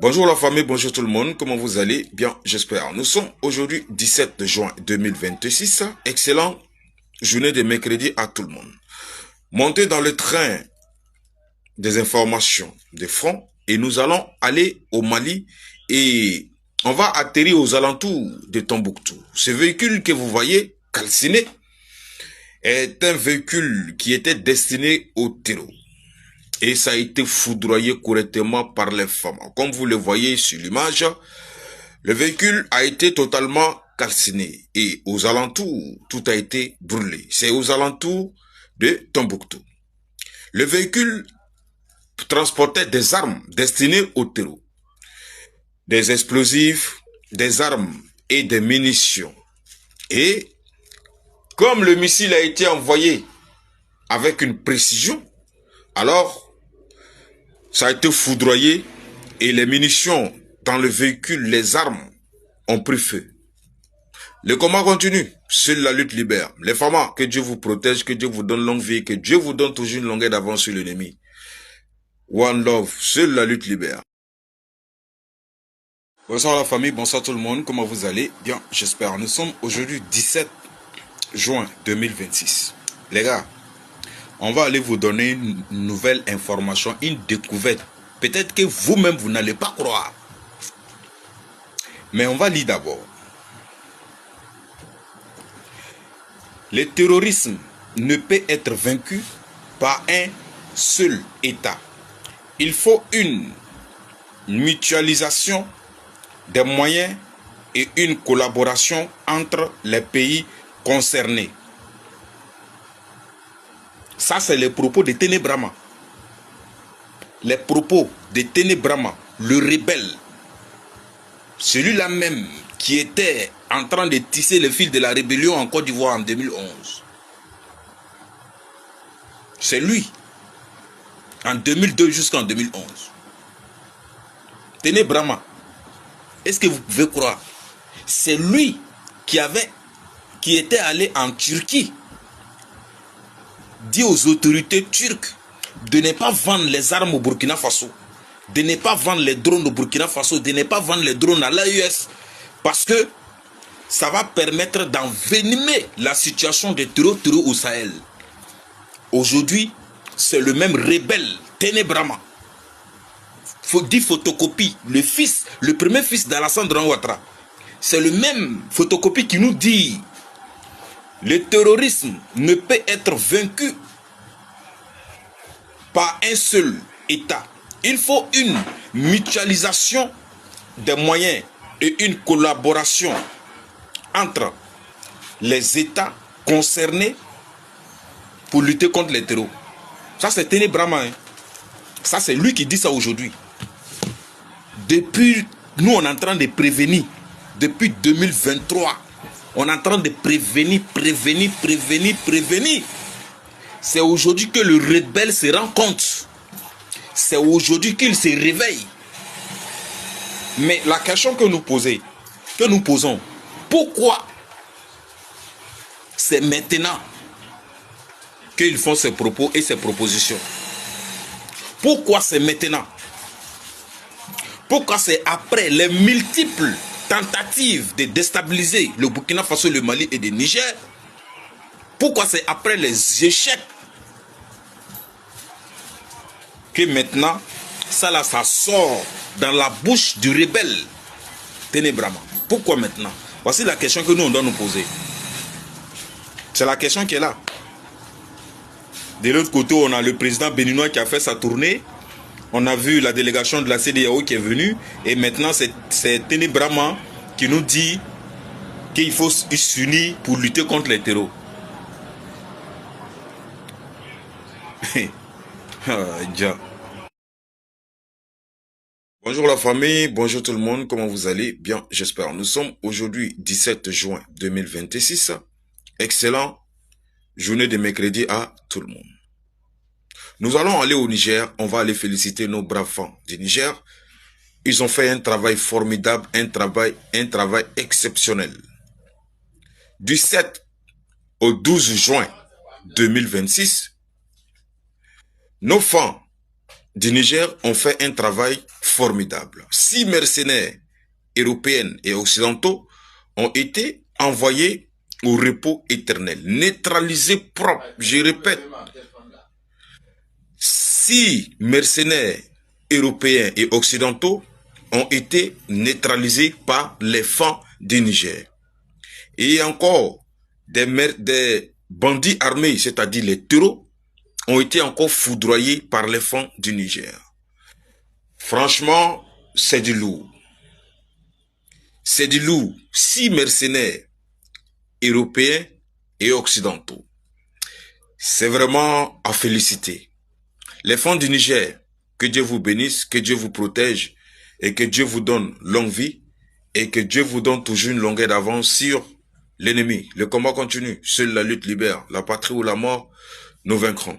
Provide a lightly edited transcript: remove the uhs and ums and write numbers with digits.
Bonjour la famille, bonjour tout le monde, comment vous allez? Bien, j'espère. Nous sommes aujourd'hui 17 juin 2026. Excellente journée de mercredi à tout le monde. Montez dans le train des informations de front et nous allons aller au Mali et on va atterrir aux alentours de Tombouctou. Ce véhicule que vous voyez calciné est un véhicule qui était destiné au terreau. Et ça a été foudroyé correctement par les femmes. Comme vous le voyez sur l'image, le véhicule a été totalement calciné. Et aux alentours, tout a été brûlé. C'est aux alentours de Tombouctou. Le véhicule transportait des armes destinées au terreau. Des explosifs, des armes et des munitions. Et comme le missile a été envoyé avec une précision, alors ça a été foudroyé et les munitions dans le véhicule, les armes ont pris feu. Le combat continue. Seule la lutte libère. Les femmes, que Dieu vous protège, que Dieu vous donne longue vie, que Dieu vous donne toujours une longueur d'avance sur l'ennemi. One love. Seule la lutte libère. Bonsoir la famille, bonsoir tout le monde. Comment vous allez? Bien, j'espère. Nous sommes aujourd'hui 17 juin 2026. Les gars, on va aller vous donner une nouvelle information, une découverte. Peut-être que vous-même, vous n'allez pas croire. Mais on va lire d'abord. Le terrorisme ne peut être vaincu par un seul État. Il faut une mutualisation des moyens et une collaboration entre les pays concernés. Ça, c'est les propos de Ténébrama. Les propos de Ténébrama, le rebelle. Celui-là même qui était en train de tisser le fil de la rébellion en Côte d'Ivoire en 2011. C'est lui. En 2002 jusqu'en 2011. Ténébrama. Est-ce que vous pouvez croire? C'est lui qui était allé en Turquie, dit aux autorités turques de ne pas vendre les armes au Burkina Faso, de ne pas vendre les drones au Burkina Faso, de ne pas vendre les drones à l'AES, parce que ça va permettre d'envenimer la situation de terreau au Sahel. Aujourd'hui, c'est le même rebelle, Ténébrama, dit photocopie, le premier fils d'Alassane Dramane Ouattara. C'est le même photocopie qui nous dit le terrorisme ne peut être vaincu par un seul État. Il faut une mutualisation des moyens et une collaboration entre les États concernés pour lutter contre les terroristes. Ça, c'est Ténébrama. Ça, c'est lui qui dit ça aujourd'hui. Depuis, nous, on est en train de prévenir. Depuis 2023, on est en train de prévenir. C'est aujourd'hui que le rebelle se rend compte. C'est aujourd'hui qu'il se réveille. Mais la question que nous posons, pourquoi c'est maintenant qu'ils font ces propos et ces propositions? Pourquoi c'est maintenant? Pourquoi c'est après les multiples tentatives de déstabiliser le Burkina Faso, le Mali et le Niger? Pourquoi c'est après les échecs que maintenant, ça sort dans la bouche du rebelle Ténébrama? Pourquoi maintenant? Voici la question que nous, on doit nous poser. C'est la question qui est là. De l'autre côté, on a le président béninois qui a fait sa tournée. On a vu la délégation de la CEDEAO qui est venue. Et maintenant, c'est Ténébrama qui nous dit qu'il faut s'unir pour lutter contre les terreaux. Bonjour la famille, bonjour tout le monde, comment vous allez? Bien, j'espère. Nous sommes aujourd'hui 17 juin 2026. Excellent journée de mercredi à tout le monde. Nous allons aller au Niger, on va aller féliciter nos braves femmes du Niger. Ils ont fait un travail formidable, un travail exceptionnel. Du 7 au 12 juin 2026, nos femmes du Niger ont fait un travail formidable. 6 mercenaires européens et occidentaux ont été envoyés au repos éternel, neutralisés propres. Je répète, 6 mercenaires européens et occidentaux ont été neutralisés par les FAN du Niger. Et encore, des bandits armés, c'est-à-dire les terreaux, ont été encore foudroyés par les FAN du Niger. Franchement, c'est du lourd. C'est du lourd. 6 mercenaires européens et occidentaux. C'est vraiment à féliciter. Les FAN du Niger, que Dieu vous bénisse, que Dieu vous protège et que Dieu vous donne longue vie et que Dieu vous donne toujours une longueur d'avance sur l'ennemi. Le combat continue. Seule la lutte libère. La patrie ou la mort, nous vaincrons.